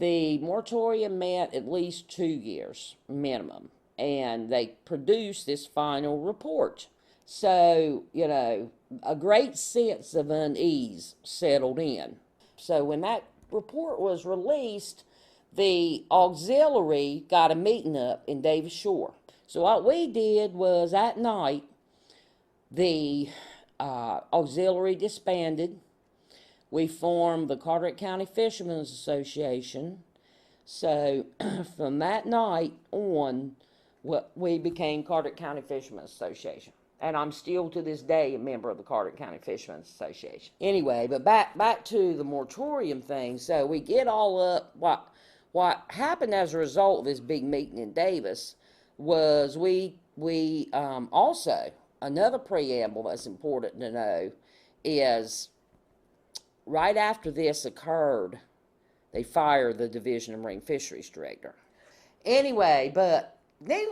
The moratorium met at least 2 years minimum, and they produced this final report. So, a great sense of unease settled in. So when that report was released, the auxiliary got a meeting up in Davis Shore. So what we did was that night, the auxiliary disbanded. We formed the Carteret County Fishermen's Association. So from that night on, we became Carteret County Fishermen's Association. And I'm still to this day a member of the Carteret County Fishermen's Association. Anyway, but back to the moratorium thing. So we get all up. What happened as a result of this big meeting in Davis was we also, another preamble that's important to know is right after this occurred, they fired the Division of Marine Fisheries Director. Anyway, but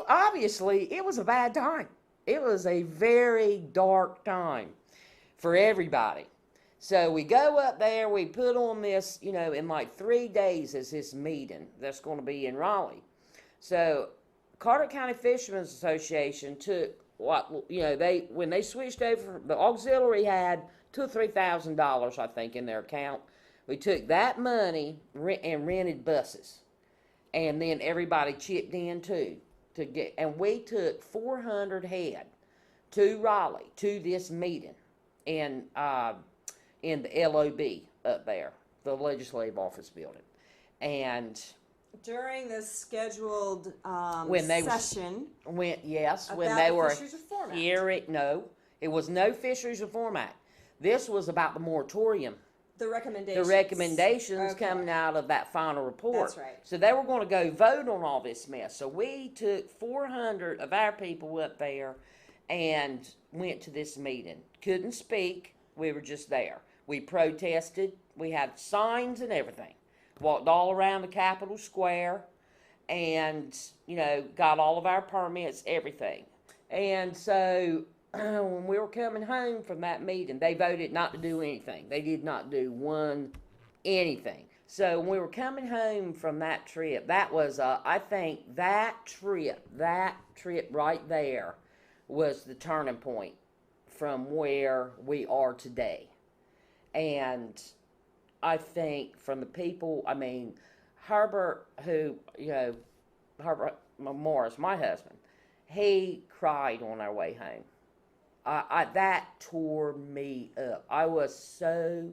obviously it was a bad time. It was a very dark time for everybody. So we go up there, we put on this, in like 3 days is this meeting that's going to be in Raleigh. So Carteret County Fishermen's Association took when they switched over, the auxiliary had $2,000 or $3,000, I think, in their account. We took that money and rented buses, and then everybody chipped in too and we took 400 head to Raleigh to this meeting in the LOB up there, the Legislative Office Building, and during this scheduled session, when they were hearing, no, it was no Fisheries Reform Act. This was about the moratorium. The recommendations. The recommendations coming out of that final report. That's right. So they were going to go vote on all this mess. So we took 400 of our people up there and went to this meeting. Couldn't speak. We were just there. We protested. We had signs and everything. Walked all around the Capitol Square and, got all of our permits, everything. And so when we were coming home from that meeting, they voted not to do anything. They did not do anything. So when we were coming home from that trip, that was, I think that trip right there was the turning point from where we are today. And I think from the people, Herbert, Herbert Morris, my husband, he cried on our way home. That tore me up. I was so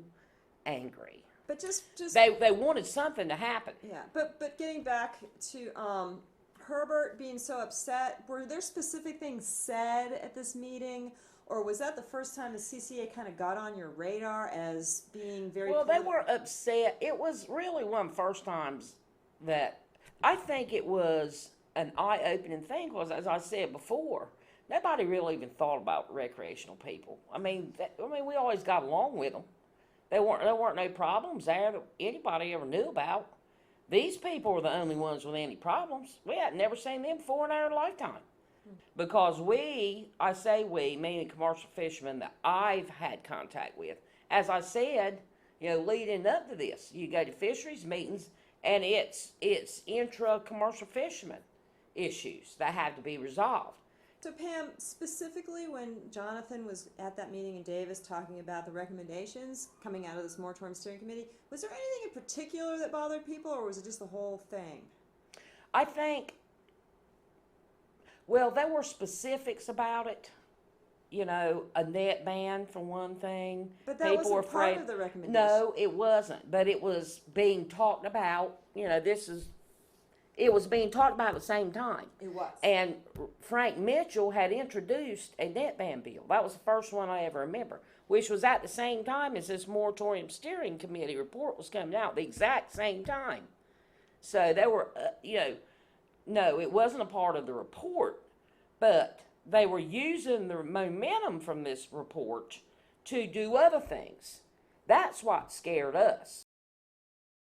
angry. But just they wanted something to happen. Yeah, but getting back to Herbert being so upset, were there specific things said at this meeting, or was that the first time the CCA kind of got on your radar as being very? Well, they were upset. It was really one of the first times that I think it was an eye-opening thing. Because as I said before, nobody really even thought about recreational people. We always got along with them. There weren't no problems there that anybody ever knew about. These people were the only ones with any problems. We had never seen them before in our lifetime. Because I say we, meaning commercial fishermen that I've had contact with. As I said, leading up to this, you go to fisheries meetings and it's intra-commercial fishermen issues that have to be resolved. So Pam, specifically when Jonathan was at that meeting in Davis talking about the recommendations coming out of this moratorium steering committee, was there anything in particular that bothered people, or was it just the whole thing? I think, there were specifics about it. A net ban for one thing. But that wasn't part of the recommendation. No, it wasn't. But it was being talked about. It was being talked about at the same time. It was. And Frank Mitchell had introduced a net ban bill. That was the first one I ever remember, which was at the same time as this moratorium steering committee report was coming out, the exact same time. So they were, no, it wasn't a part of the report, but they were using the momentum from this report to do other things. That's what scared us.